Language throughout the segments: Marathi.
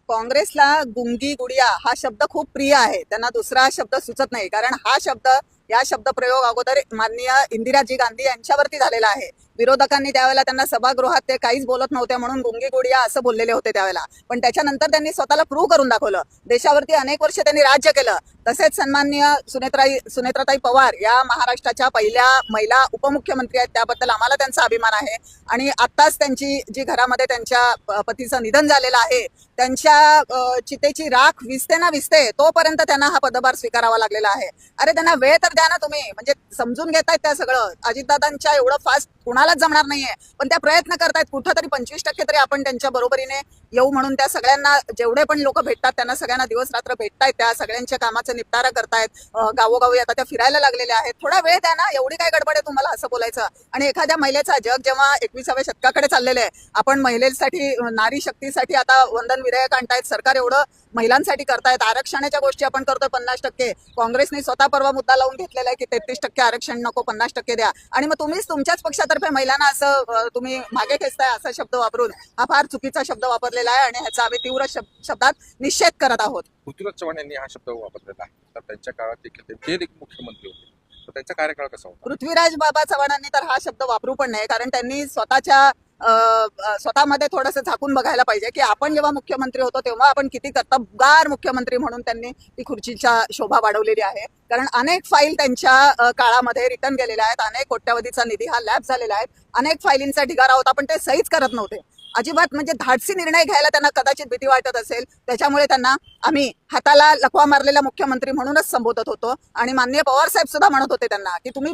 काँग्रेसला गुंगी गुडिया हा शब्द खूप प्रिय आहे. त्यांना दुसरा शब्द सुचत नाही, कारण हा शब्द या शब्दप्रयोग अगोदर माननीय इंदिराजी गांधी यांच्यावरती झालेला आहे. विरोधकांनी त्यावेळेला त्यांना सभागृहात ते काहीच बोलत नव्हते म्हणून गुंगी गुडिया असं बोललेले होते त्यावेळेला. पण त्याच्यानंतर त्यांनी स्वतःला प्रूव्ह करून दाखवलं. देशावरती अनेक वर्ष त्यांनी राज्य केलं. तसेच सन्माननीय सुनेत्राताई पवार या महाराष्ट्राच्या पहिल्या महिला उपमुख्यमंत्री आहेत. त्याबद्दल आम्हाला त्यांचा अभिमान आहे. आणि आत्ताच त्यांची जी घरामध्ये त्यांच्या पतीचं निधन झालेलं आहे, त्यांच्या चितेची राख विझते ना विझते तोपर्यंत त्यांना हा पदभार स्वीकारावा लागलेला आहे. अरे त्यांना वेळ तर द्या ना तुम्ही. म्हणजे समजून घेतायत त्या सगळं. अजितदादांच्या एवढं फास्ट कुणालाच जमणार नाहीये, पण त्या प्रयत्न करतायत. कुठंतरी 25% तरी आपण त्यांच्या बरोबरीने येऊ म्हणून त्या सगळ्यांना जेवढे पण लोक भेटतात त्यांना सगळ्यांना दिवस रात्र भेटतायत. त्या सगळ्यांच्या कामाचं निपटारा करतायत. गावोगावी आता त्या फिरायला लागलेल्या आहेत. थोडा वेळ द्या ना. एवढी काय गडबड आहे तुम्हाला असं बोलायचं? आणि एखाद्या महिलेचा जग जेव्हा 21व्या शतकाकडे चाललेलं आहे, आपण महिलेसाठी नारी शक्तीसाठी आता वंदन विधेयक आणतायत. सरकार एवढं महिलांसाठी करतायत. आरक्षणाच्या गोष्टी आपण करतोय 50%. काँग्रेसने स्वतः परवा मुद्दा लावून घेतलेला आहे की 33% आरक्षण नको, 50% द्या. आणि मग तुम्हीच तुमच्याच पक्षातर्फे महिलांना असं तुम्ही मागे खेचताय असा शब्द वापरून हा फार चुकीचा शब्द वापरलेला आहे आणि ह्याचा आम्ही तीव्र शब्दात निषेध करत आहोत. पृथ्वीराज चव्हाण यांनी हा शब्द वापरलेला आहे. तर त्यांच्या काळात देखील ते मुख्यमंत्री होते, तर त्यांचा कार्यकाळ कसा होता? पृथ्वीराज बाबा चव्हाणांनी तर हा शब्द वापरू पण नाही, कारण त्यांनी स्वतःमध्ये थोडंसं झाकून बघायला पाहिजे की आपण जेव्हा मुख्यमंत्री होतो तेव्हा आपण किती कर्तबगार मुख्यमंत्री म्हणून त्यांनी ती खुर्चीच्या शोभा वाढवलेली आहे. कारण अनेक फाईल त्यांच्या काळामध्ये रिटर्न गेलेल्या आहेत. अनेक कोट्यावधीचा निधी हा लॅप झालेला आहे. अनेक फाईलींचा ढिगारा होता, पण ते सहीच करत नव्हते. अजिबात म्हणजे धाडसी निर्णय घ्यायला त्यांना कदाचित भीती वाटत असेल. त्याच्यामुळे त्यांना आम्ही हाताला लकवा मारलेला मुख्यमंत्री म्हणूनच संबोधत होतो. आणि माननीय पवार साहेब सुद्धा म्हणत होते त्यांना की तुम्ही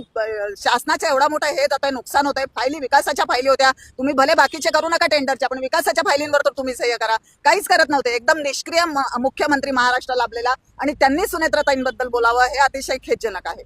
शासनाच्या एवढा मोठा हे जातोय, नुकसान होतंय. फायली विकासाच्या फायली होत्या. तुम्ही भले बाकीचे करू नका टेंडरच्या, पण विकासाच्या फायलींवर तर तुम्ही सह्य करा. काहीच करत नव्हते. एकदम निष्क्रिय मुख्यमंत्री महाराष्ट्र लाभलेला. आणि त्यांनी सुनेत्राताईंबद्दल बोलावं हे अतिशय खेदजनक आहे.